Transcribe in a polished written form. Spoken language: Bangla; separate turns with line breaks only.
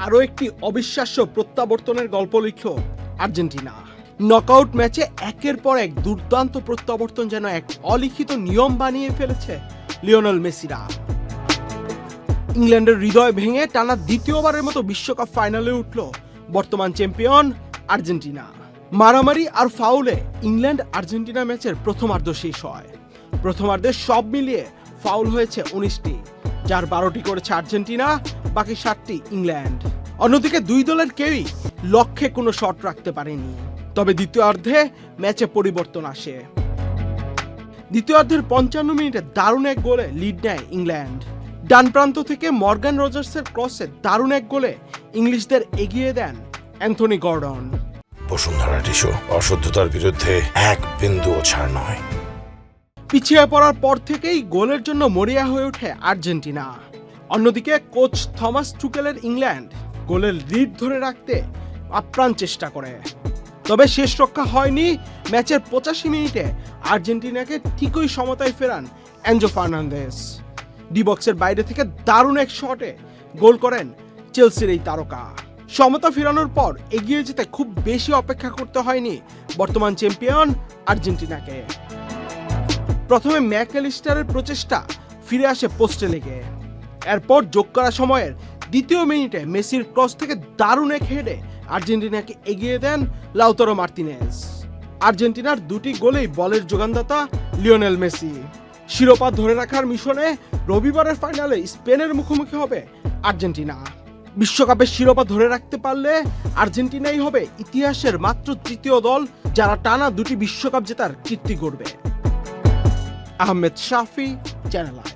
আরও একটি অবিশ্বাস্য প্রত্যাবর্তনের গল্প লিখল আর্জেন্টিনা। নকআউট ম্যাচে একের পর এক দুর্দান্ত প্রত্যাবর্তন যেন এক অলিখিত নিয়ম বানিয়ে ফেলেছে লিওনেল মেসিরা। ইংল্যান্ডের হৃদয় ভেঙে টানা দ্বিতীয়বারের মতো বিশ্বকাপ ফাইনালে উঠল বর্তমান চ্যাম্পিয়ন আর্জেন্টিনা। মারামারি আর ফাউলে ইংল্যান্ড আর্জেন্টিনা ম্যাচের প্রথমার্ধ শেষ হয়। প্রথমার্ধে সব মিলিয়ে ফাউল হয়েছে 19টি, যার 12টি করেছে আর্জেন্টিনা, বাকি 7টি ইংল্যান্ড। অন্যদিকে দুই দলের কেউই লক্ষ্যে কোনো শট রাখতে পারেনি। তবে দ্বিতীয়ার্ধে ম্যাচে পরিবর্তন আসে। দ্বিতীয়ার্ধের 55 মিনিটে দারুণ এক গোলে লিড নেয় ইংল্যান্ড। ডান প্রান্ত থেকে মর্গান রজার্সের ক্রসে দারুণ এক গোলে ইংলিশদের এগিয়ে দেন অ্যান্থনি গর্ডন।
বসুন্ধরা টিস্যু অশুদ্ধতার বিরুদ্ধে এক বিন্দুও ছাড় নয়।
পিছিয়ে পড়ার পর থেকেই গোলের জন্য মরিয়া হয়ে ওঠে আর্জেন্টিনা। অন্যদিকে কোচ থমাস টুকেলের ইংল্যান্ড গোলের লিড ধরে রাখতে আপ্রাণ চেষ্টা করে। তবে শেষ রক্ষা হয়নি। ম্যাচের 85 মিনিটে আর্জেন্টিনাকে ঠিকই সমতায় ফেরান এনজো ফার্নান্দেজ। ডি বক্সের বাইরে থেকে দারুণ এক শটে গোল করেন চেলসির এই তারকা। সমতা ফেরানোর পর এগিয়ে যেতে খুব বেশি অপেক্ষা করতে হয়নি বর্তমান চ্যাম্পিয়ন আর্জেন্টিনাকে। প্রথমে ম্যাকঅ্যালিস্টারের প্রচেষ্টা ফিরে আসে পোস্টে লেগে। এরপর যোগ করা সময়ের দ্বিতীয় মিনিটে মেসির ক্রস থেকে দারুণ এক হেডে আর্জেন্টিনাকে এগিয়ে দেন লাউতারো মার্তিনেজ। আর্জেন্টিনার দুটি গোলেই বলের যোগানদাতা লিওনেল মেসি। শিরোপা ধরে রাখার মিশনে রবিবারের ফাইনালে স্পেনের মুখোমুখি হবে আর্জেন্টিনা। বিশ্বকাপের শিরোপা ধরে রাখতে পারলে আর্জেন্টিনাই হবে ইতিহাসের মাত্র তৃতীয় দল যারা টানা দুটি বিশ্বকাপ জেতার কীর্তি গড়বে। আহমেদ শাফি, চ্যানেল আই।